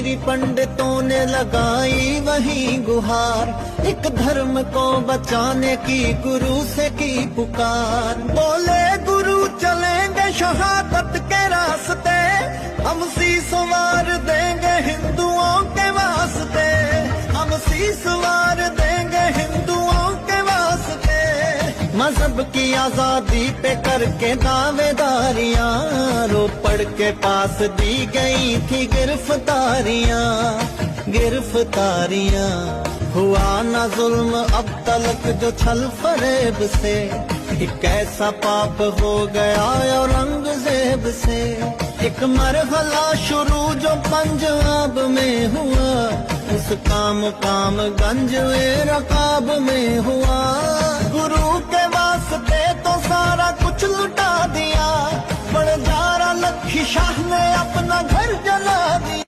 कश्मीरी पंडितों ने लगाई वही गुहार, एक धर्म को बचाने की गुरु से की पुकार। बोले गुरु चलेंगे शहादत के रास्ते, हम शीश वार देंगे हिंदुओं के वास्ते, हम शीश वार देंगे हिंदुओं के वास्ते। मजहब की आजादी पे करके दावेदारियां, रोपड़ के पास दी गई थी गिरफ्तारियां, गिरफ्तारियां। हुआ ना जुल्म अब तलक जो छल फरेब से, एक ऐसा पाप हो गया औरंगजेब से। एक मरहला शुरू जो पंजाब में हुआ, उस काम गंज रकाब में हुआ। गुरु के वास्ते तो सारा कुछ लुटा दिया, बड़जारा लखी शाह ने अपना घर जला दिया।